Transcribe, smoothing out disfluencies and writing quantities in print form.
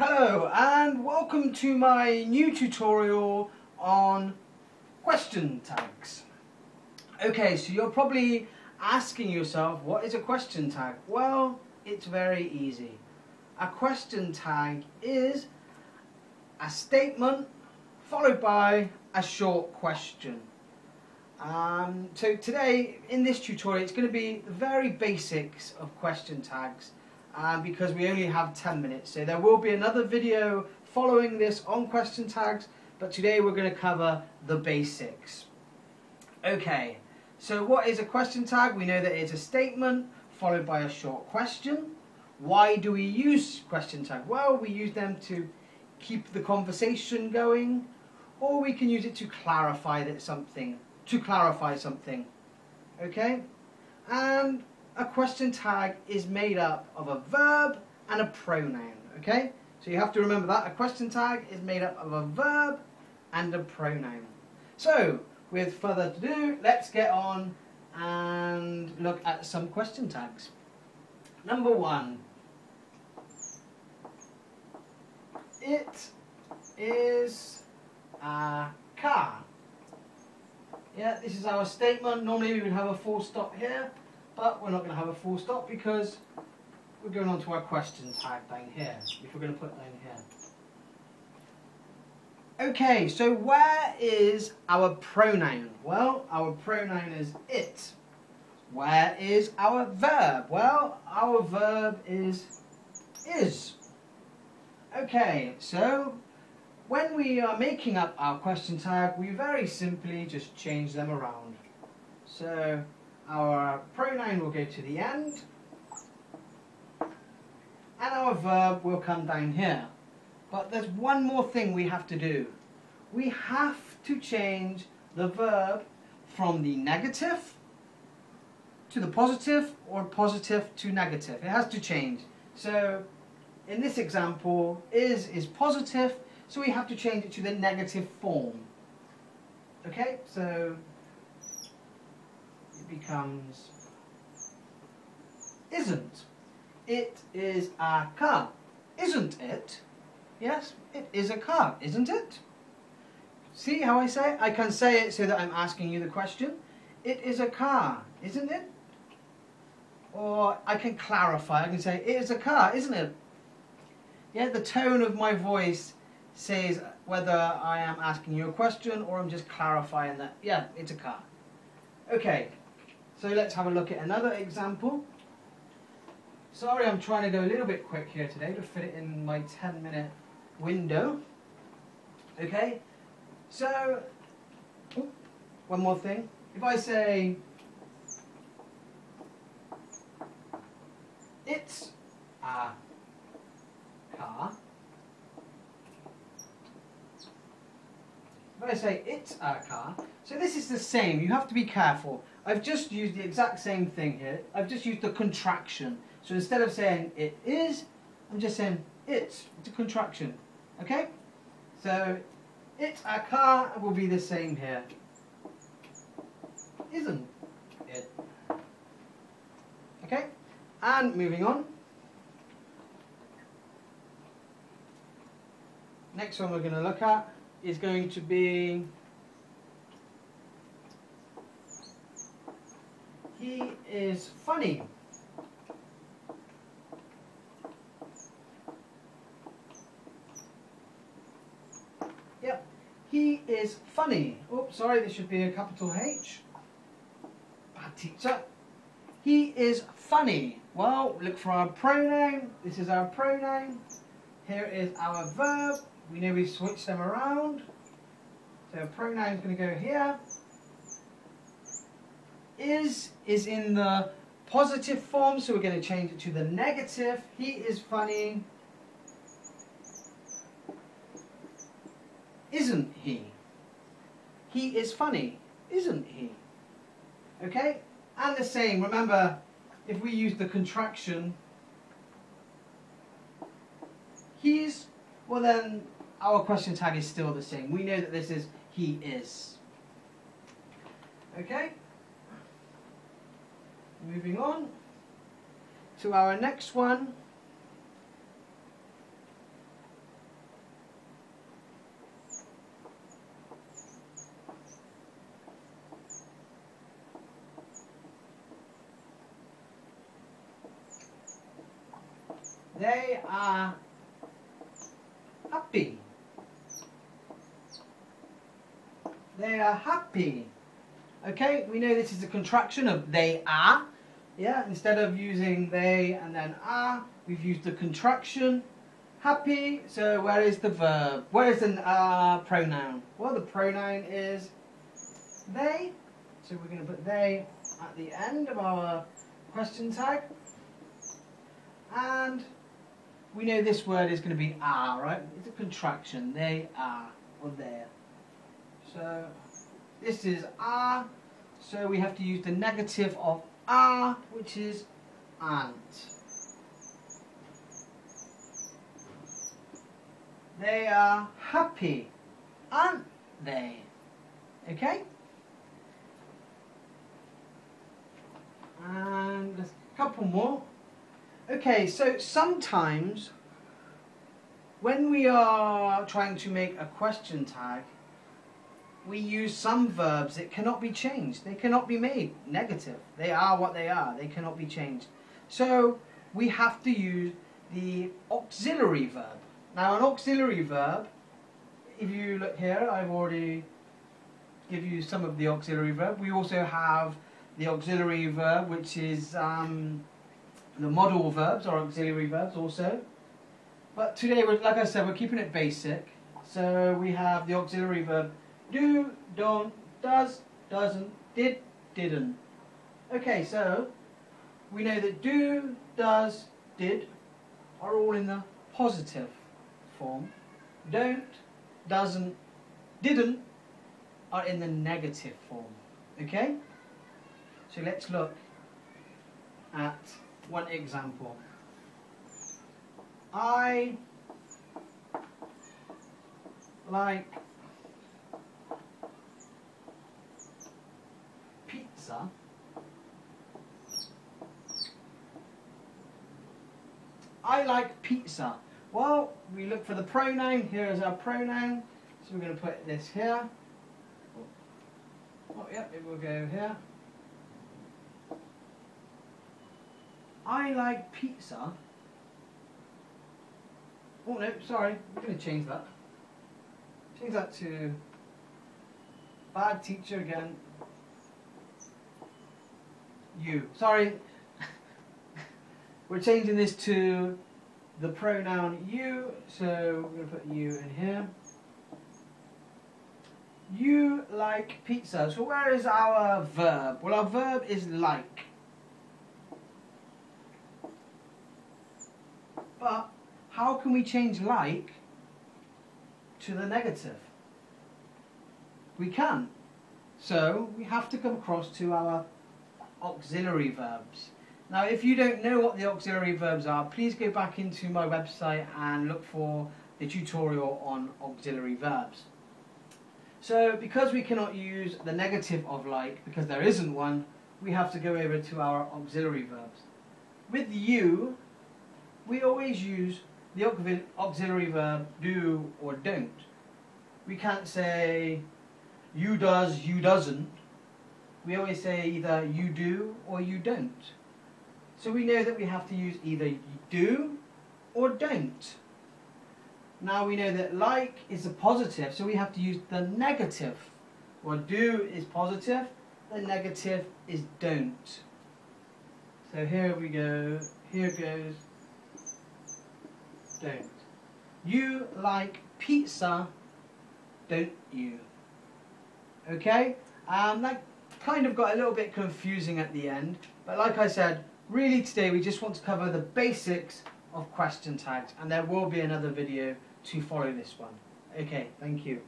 Hello and welcome to my new tutorial on question tags. Okay, so you're probably asking yourself, what is a question tag? Well, it's very easy. A question tag is a statement followed by a short question. So today in this tutorial it's going to be the very basics of question tags. Because we only have 10 minutes. So there will be another video following this on question tags, but today we're going to cover the basics. Okay, so what is a question tag? We know that it's a statement followed by a short question. Why do we use question tags? Well, we use them to keep the conversation going, or we can use it to clarify something. Okay? And a question tag is made up of a verb and a pronoun, okay? So you have to remember that. A question tag is made up of a verb and a pronoun. So, with further ado, let's get on and look at some question tags. Number 1. It is a car. Yeah, this is our statement. Normally we would have a full stop here, but we're not going to have a full stop because we're going on to our question tag down here, which we're going to put down here. Okay, so where is our pronoun? Well, our pronoun is it. Where is our verb? Well, our verb is. Okay, so when we are making up our question tag, we very simply just change them around. So our pronoun will go to the end, and our verb will come down here. But there's one more thing we have to do. We have to change the verb from the negative to the positive, or positive to negative. It has to change. So in this example, is positive, so we have to change it to the negative form. Okay, so it becomes isn't. It is a car. Isn't it? Yes, it is a car, isn't it? See how I say it? I can say it so that I'm asking you the question. It is a car, isn't it? Or I can clarify. I can say, it is a car, isn't it? Yeah, the tone of my voice says whether I am asking you a question or I'm just clarifying that, yeah, it's a car. Okay, so let's have a look at another example. Sorry, I'm trying to go a little bit quick here today to fit it in my 10-minute window. Okay, so one more thing. If I say it's a car, if I say it's a car, so this is the same. You have to be careful. I've just used the exact same thing here. I've just used the contraction. So instead of saying it is, I'm just saying it's a contraction. Okay? So it's a car will be the same here. Isn't it? Okay? And moving on. Next one we're going to look at is going to be he is funny. Yep, he is funny. Oops, sorry, this should be a capital H. Bad teacher. He is funny. Well, look for our pronoun. This is our pronoun. Here is our verb. We know we switched them around. So pronoun is going to go here. Is in the positive form, so we're going to change it to the negative. He is funny. Isn't he? He is funny, isn't he? Okay? And the same, remember, if we use the contraction, he's, well then, our question tag is still the same. We know that this is he is. Okay? Moving on to our next one. They are happy. They are happy. Okay, we know this is a contraction of they are. Yeah, instead of using they and then are, we've used the contraction. Happy, so where is the verb? Where is the pronoun? Well, the pronoun is they. So we're going to put they at the end of our question tag. And we know this word is going to be are, right? It's a contraction. They are, or there. So this is are. So we have to use the negative of are, which is aren't. They are happy, aren't they? Okay? And there's a couple more. Okay, so sometimes when we are trying to make a question tag, we use some verbs that cannot be changed. They cannot be made negative. They are what they are. They cannot be changed. So we have to use the auxiliary verb. Now an auxiliary verb, if you look here, I've already give you some of the auxiliary verb. We also have the auxiliary verb, which is the modal verbs or auxiliary verbs also. But today, like I said, we're keeping it basic. So we have the auxiliary verb do, don't, does, doesn't, did, didn't. Okay, so we know that do, does, did are all in the positive form. Don't, doesn't, didn't are in the negative form. Okay? So let's look at one example. I like pizza. I like pizza. Well, we look for the pronoun. Here is our pronoun. So we're going to put this here. Oh, yep, it will go here. I like pizza. Oh no, sorry, we're going to change that. Change that to bad teacher again. You. Sorry. We're changing this to the pronoun you, so we're going to put you in here. You like pizza. So where is our verb? Well, our verb is like. But how can we change like to the negative? We can't. So we have to come across to our auxiliary verbs. Now, if you don't know what the auxiliary verbs are, please go back into my website and look for the tutorial on auxiliary verbs. So because we cannot use the negative of like, because there isn't one, we have to go over to our auxiliary verbs. With you, we always use the auxiliary verb do or don't. We can't say you does, you doesn't. We always say either you do or you don't. So we know that we have to use either you do or don't. Now we know that like is a positive, so we have to use the negative. Well, do is positive, the negative is don't. So here we go, here goes don't. You like pizza, don't you? Okay? That kind of got a little bit confusing at the end, but like I said, really today we just want to cover the basics of question tags, and there will be another video to follow this one. Okay, thank you.